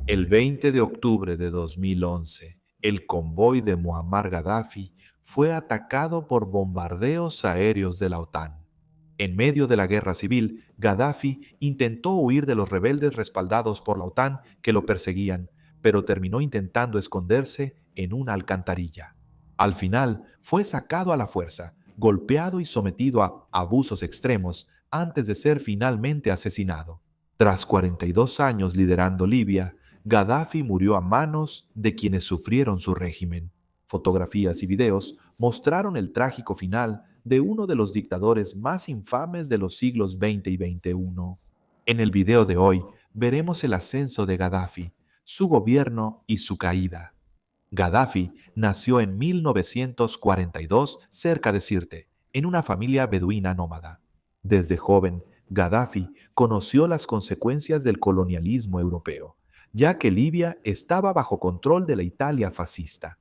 El 20 de octubre de 2011, el convoy de Muammar Gaddafi fue atacado por bombardeos aéreos de la OTAN. En medio de la guerra civil, Gaddafi intentó huir de los rebeldes respaldados por la OTAN que lo perseguían, pero terminó intentando esconderse en una alcantarilla. Al final, fue sacado a la fuerza, golpeado y sometido a abusos extremos antes de ser finalmente asesinado. Tras 42 años liderando Libia, Gaddafi murió a manos de quienes sufrieron su régimen. Fotografías y videos mostraron el trágico final de uno de los dictadores más infames de los siglos XX y XXI. En el video de hoy veremos el ascenso de Gaddafi, su gobierno y su caída. Gaddafi nació en 1942 cerca de Sirte, en una familia beduina nómada. Desde joven, Gaddafi conoció las consecuencias del colonialismo europeo, ya que Libia estaba bajo control de la Italia fascista.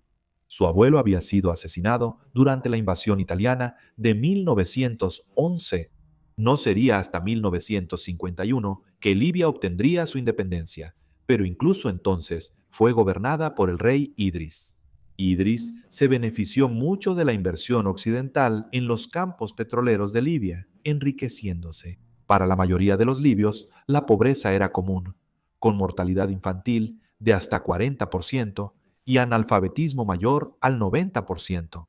Su abuelo había sido asesinado durante la invasión italiana de 1911. No sería hasta 1951 que Libia obtendría su independencia, pero incluso entonces fue gobernada por el rey Idris. Idris se benefició mucho de la inversión occidental en los campos petroleros de Libia, enriqueciéndose. Para la mayoría de los libios, la pobreza era común, con mortalidad infantil de hasta 40% y analfabetismo mayor al 90%.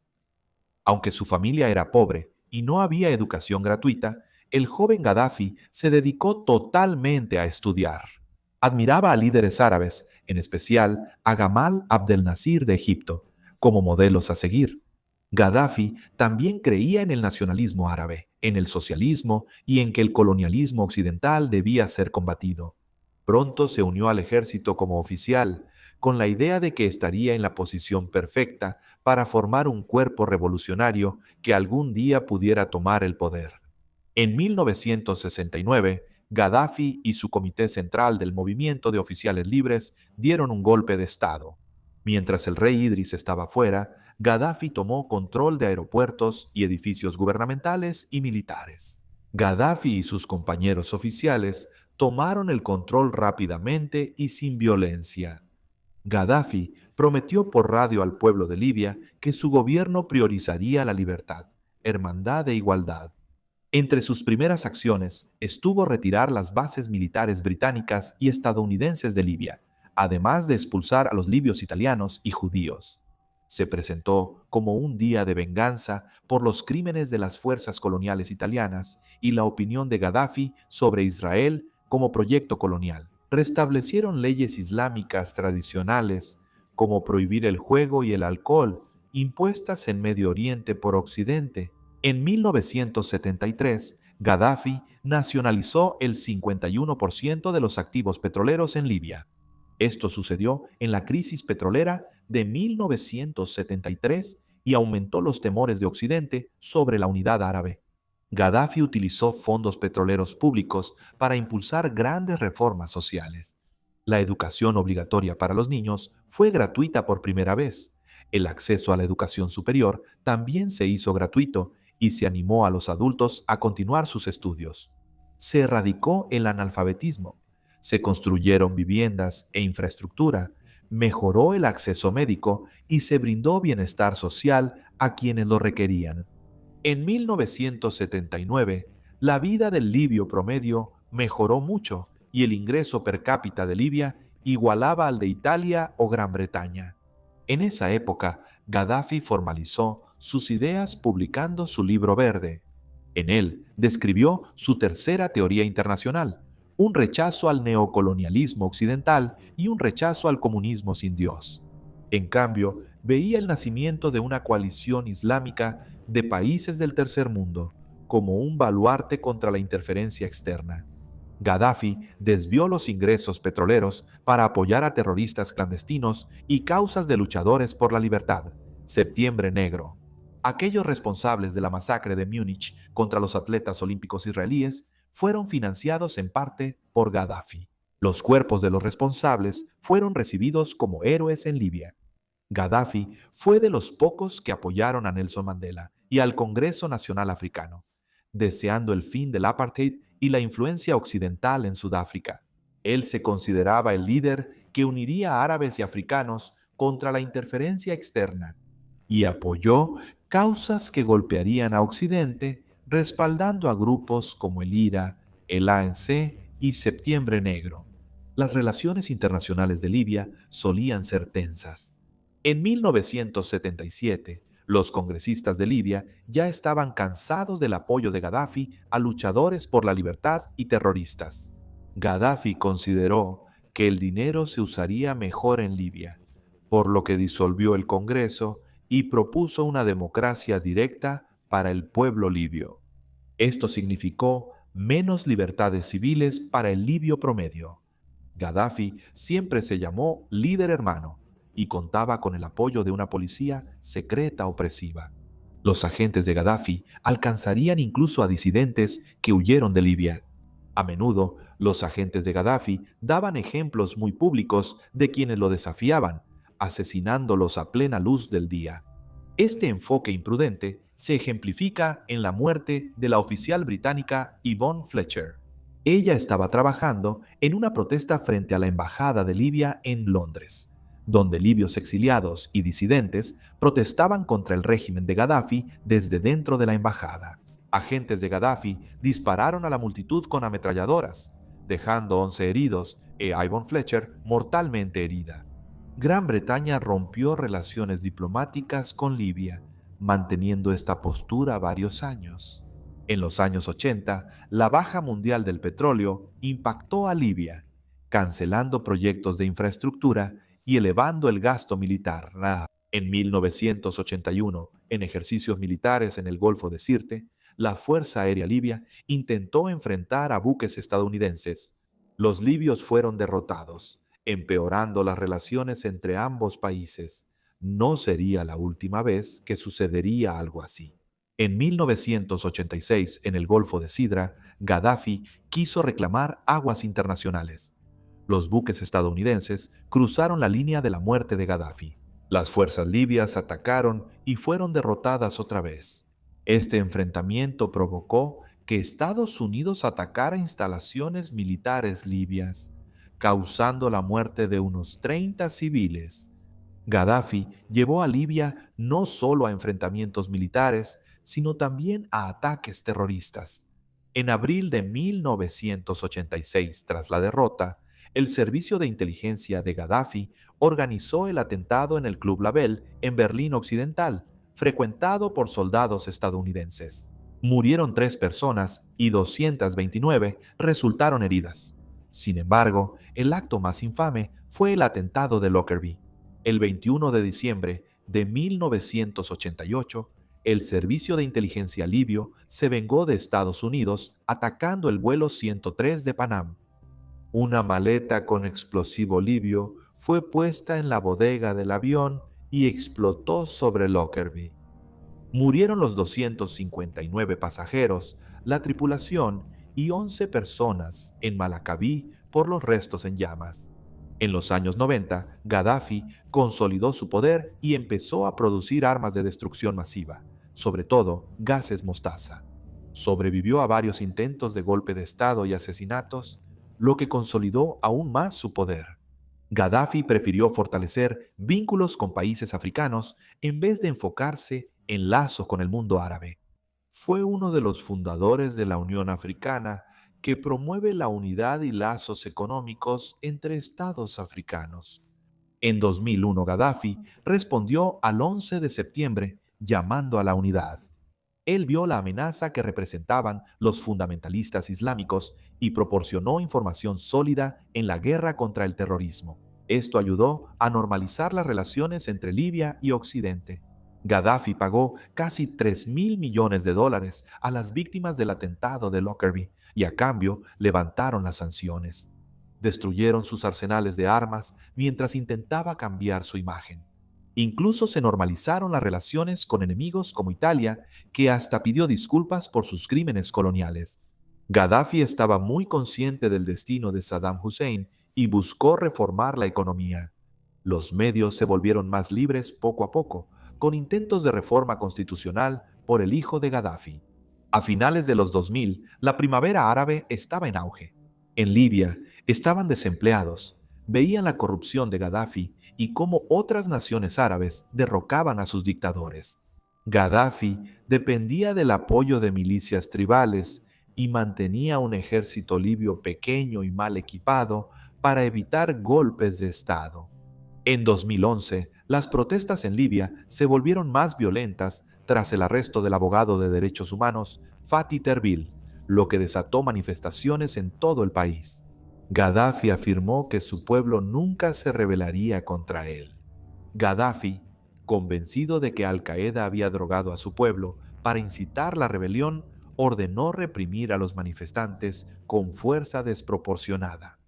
Aunque su familia era pobre y no había educación gratuita, el joven Gaddafi se dedicó totalmente a estudiar. Admiraba a líderes árabes, en especial a Gamal Abdel Nasir de Egipto, como modelos a seguir. Gaddafi también creía en el nacionalismo árabe, en el socialismo y en que el colonialismo occidental debía ser combatido. Pronto se unió al ejército como oficial, con la idea de que estaría en la posición perfecta para formar un cuerpo revolucionario que algún día pudiera tomar el poder. En 1969, Gaddafi y su Comité Central del Movimiento de Oficiales Libres dieron un golpe de Estado. Mientras el rey Idris estaba fuera, Gaddafi tomó control de aeropuertos y edificios gubernamentales y militares. Gaddafi y sus compañeros oficiales tomaron el control rápidamente y sin violencia. Gaddafi prometió por radio al pueblo de Libia que su gobierno priorizaría la libertad, hermandad e igualdad. Entre sus primeras acciones estuvo retirar las bases militares británicas y estadounidenses de Libia, además de expulsar a los libios italianos y judíos. Se presentó como un día de venganza por los crímenes de las fuerzas coloniales italianas y la opinión de Gaddafi sobre Israel como proyecto colonial. Restablecieron leyes islámicas tradicionales, como prohibir el juego y el alcohol, impuestas en Medio Oriente por Occidente. En 1973, Gaddafi nacionalizó el 51% de los activos petroleros en Libia. Esto sucedió en la crisis petrolera de 1973 y aumentó los temores de Occidente sobre la unidad árabe. Gaddafi utilizó fondos petroleros públicos para impulsar grandes reformas sociales. La educación obligatoria para los niños fue gratuita por primera vez. El acceso a la educación superior también se hizo gratuito y se animó a los adultos a continuar sus estudios. Se erradicó el analfabetismo, se construyeron viviendas e infraestructura, mejoró el acceso médico y se brindó bienestar social a quienes lo requerían. En 1979, la vida del libio promedio mejoró mucho y el ingreso per cápita de Libia igualaba al de Italia o Gran Bretaña. En esa época, Gaddafi formalizó sus ideas publicando su libro verde. En él describió su tercera teoría internacional, un rechazo al neocolonialismo occidental y un rechazo al comunismo sin Dios. En cambio, veía el nacimiento de una coalición islámica de países del tercer mundo como un baluarte contra la interferencia externa. Gaddafi desvió los ingresos petroleros para apoyar a terroristas clandestinos y causas de luchadores por la libertad. Septiembre Negro. Aquellos responsables de la masacre de Múnich contra los atletas olímpicos israelíes fueron financiados en parte por Gaddafi. Los cuerpos de los responsables fueron recibidos como héroes en Libia. Gaddafi fue de los pocos que apoyaron a Nelson Mandela y al Congreso Nacional Africano, deseando el fin del apartheid y la influencia occidental en Sudáfrica. Él se consideraba el líder que uniría a árabes y africanos contra la interferencia externa, y apoyó causas que golpearían a Occidente, respaldando a grupos como el IRA, el ANC y Septiembre Negro. Las relaciones internacionales de Libia solían ser tensas. En 1977, los congresistas de Libia ya estaban cansados del apoyo de Gaddafi a luchadores por la libertad y terroristas. Gaddafi consideró que el dinero se usaría mejor en Libia, por lo que disolvió el Congreso y propuso una democracia directa para el pueblo libio. Esto significó menos libertades civiles para el libio promedio. Gaddafi siempre se llamó líder hermano y contaba con el apoyo de una policía secreta opresiva. Los agentes de Gaddafi alcanzarían incluso a disidentes que huyeron de Libia. A menudo, los agentes de Gaddafi daban ejemplos muy públicos de quienes lo desafiaban, asesinándolos a plena luz del día. Este enfoque imprudente se ejemplifica en la muerte de la oficial británica Yvonne Fletcher. Ella estaba trabajando en una protesta frente a la Embajada de Libia en Londres, donde libios exiliados y disidentes protestaban contra el régimen de Gaddafi desde dentro de la embajada. Agentes de Gaddafi dispararon a la multitud con ametralladoras, dejando 11 heridos e Yvonne Fletcher mortalmente herida. Gran Bretaña rompió relaciones diplomáticas con Libia, manteniendo esta postura varios años. En los años 80, la baja mundial del petróleo impactó a Libia, cancelando proyectos de infraestructura y elevando el gasto militar. En 1981, en ejercicios militares en el Golfo de Sirte, la Fuerza Aérea Libia intentó enfrentar a buques estadounidenses. Los libios fueron derrotados, empeorando las relaciones entre ambos países. No sería la última vez que sucedería algo así. En 1986, en el Golfo de Sidra, Gaddafi quiso reclamar aguas internacionales. Los buques estadounidenses cruzaron la línea de la muerte de Gaddafi. Las fuerzas libias atacaron y fueron derrotadas otra vez. Este enfrentamiento provocó que Estados Unidos atacara instalaciones militares libias, causando la muerte de unos 30 civiles. Gaddafi llevó a Libia no solo a enfrentamientos militares, sino también a ataques terroristas. En abril de 1986, tras la derrota, el servicio de inteligencia de Gaddafi organizó el atentado en el Club Label en Berlín Occidental, frecuentado por soldados estadounidenses. Murieron 3 personas y 229 resultaron heridas. Sin embargo, el acto más infame fue el atentado de Lockerbie. El 21 de diciembre de 1988, el Servicio de Inteligencia libio se vengó de Estados Unidos atacando el vuelo 103 de Panam. Una maleta con explosivo libio fue puesta en la bodega del avión y explotó sobre Lockerbie. Murieron los 259 pasajeros, la tripulación y 11 personas en Malacabí por los restos en llamas. En los años 90, Gaddafi consolidó su poder y empezó a producir armas de destrucción masiva, sobre todo gases mostaza. Sobrevivió a varios intentos de golpe de Estado y asesinatos, lo que consolidó aún más su poder. Gaddafi prefirió fortalecer vínculos con países africanos en vez de enfocarse en lazos con el mundo árabe. Fue uno de los fundadores de la Unión Africana, que promueve la unidad y lazos económicos entre estados africanos. En 2001, Gaddafi respondió al 11 de septiembre llamando a la unidad. Él vio la amenaza que representaban los fundamentalistas islámicos y proporcionó información sólida en la guerra contra el terrorismo. Esto ayudó a normalizar las relaciones entre Libia y Occidente. Gaddafi pagó casi $3.000 millones a las víctimas del atentado de Lockerbie y a cambio levantaron las sanciones. Destruyeron sus arsenales de armas mientras intentaba cambiar su imagen. Incluso se normalizaron las relaciones con enemigos como Italia, que hasta pidió disculpas por sus crímenes coloniales. Gaddafi estaba muy consciente del destino de Saddam Hussein y buscó reformar la economía. Los medios se volvieron más libres poco a poco, con intentos de reforma constitucional por el hijo de Gaddafi. A finales de los 2000, la primavera árabe estaba en auge. En Libia estaban desempleados, veían la corrupción de Gaddafi y cómo otras naciones árabes derrocaban a sus dictadores. Gaddafi dependía del apoyo de milicias tribales y mantenía un ejército libio pequeño y mal equipado para evitar golpes de Estado. En 2011, las protestas en Libia se volvieron más violentas tras el arresto del abogado de derechos humanos Fatih Erbil, lo que desató manifestaciones en todo el país. Gaddafi afirmó que su pueblo nunca se rebelaría contra él. Gaddafi, convencido de que Al-Qaeda había drogado a su pueblo para incitar la rebelión, ordenó reprimir a los manifestantes con fuerza desproporcionada.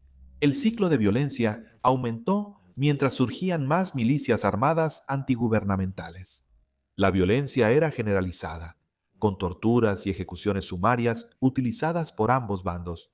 El ciclo de violencia aumentó mientras surgían más milicias armadas antigubernamentales. La violencia era generalizada, con torturas y ejecuciones sumarias utilizadas por ambos bandos.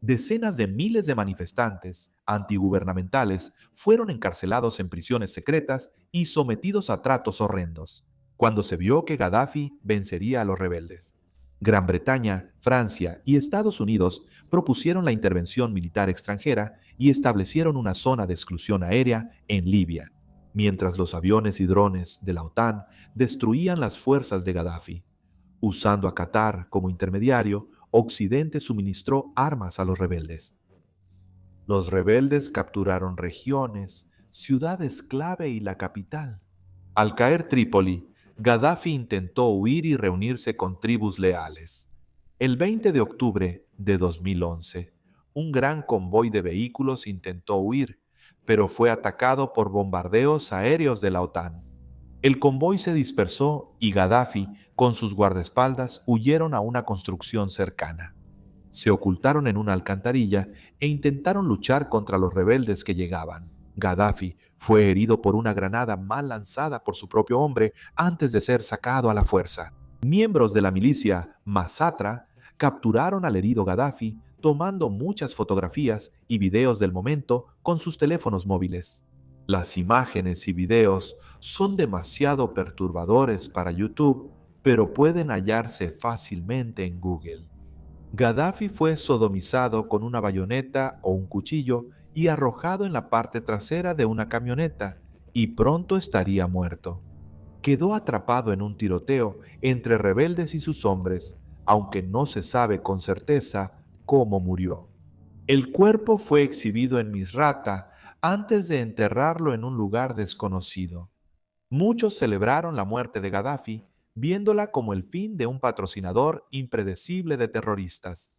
Decenas de miles de manifestantes antigubernamentales fueron encarcelados en prisiones secretas y sometidos a tratos horrendos, cuando se vio que Gaddafi vencería a los rebeldes. Gran Bretaña, Francia y Estados Unidos propusieron la intervención militar extranjera y establecieron una zona de exclusión aérea en Libia, mientras los aviones y drones de la OTAN destruían las fuerzas de Gaddafi. Usando a Qatar como intermediario, Occidente suministró armas a los rebeldes. Los rebeldes capturaron regiones, ciudades clave y la capital. Al caer Trípoli, Gaddafi intentó huir y reunirse con tribus leales. El 20 de octubre de 2011, un gran convoy de vehículos intentó huir, pero fue atacado por bombardeos aéreos de la OTAN. El convoy se dispersó y Gaddafi, con sus guardaespaldas, huyeron a una construcción cercana. Se ocultaron en una alcantarilla e intentaron luchar contra los rebeldes que llegaban. Gaddafi fue herido por una granada mal lanzada por su propio hombre antes de ser sacado a la fuerza. Miembros de la milicia Masatra capturaron al herido Gaddafi tomando muchas fotografías y videos del momento con sus teléfonos móviles. Las imágenes y videos son demasiado perturbadores para YouTube, pero pueden hallarse fácilmente en Google. Gaddafi fue sodomizado con una bayoneta o un cuchillo y arrojado en la parte trasera de una camioneta, y pronto estaría muerto. Quedó atrapado en un tiroteo entre rebeldes y sus hombres, aunque no se sabe con certeza cómo murió. El cuerpo fue exhibido en Misrata antes de enterrarlo en un lugar desconocido. Muchos celebraron la muerte de Gaddafi, viéndola como el fin de un patrocinador impredecible de terroristas.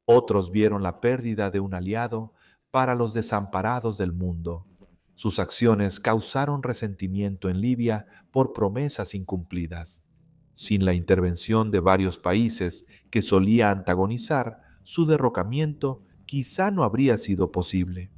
Otros vieron la pérdida de un aliado para los desamparados del mundo. Sus acciones causaron resentimiento en Libia por promesas incumplidas. Sin la intervención de varios países que solía antagonizar, su derrocamiento quizá no habría sido posible.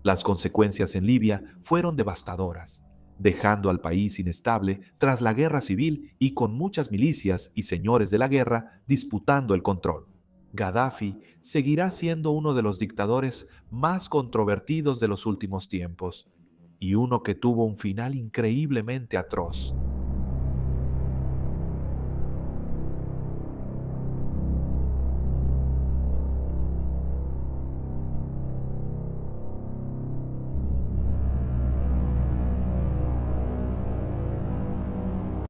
Las consecuencias en Libia fueron devastadoras, dejando al país inestable tras la guerra civil y con muchas milicias y señores de la guerra disputando el control. Gaddafi seguirá siendo uno de los dictadores más controvertidos de los últimos tiempos, y uno que tuvo un final increíblemente atroz.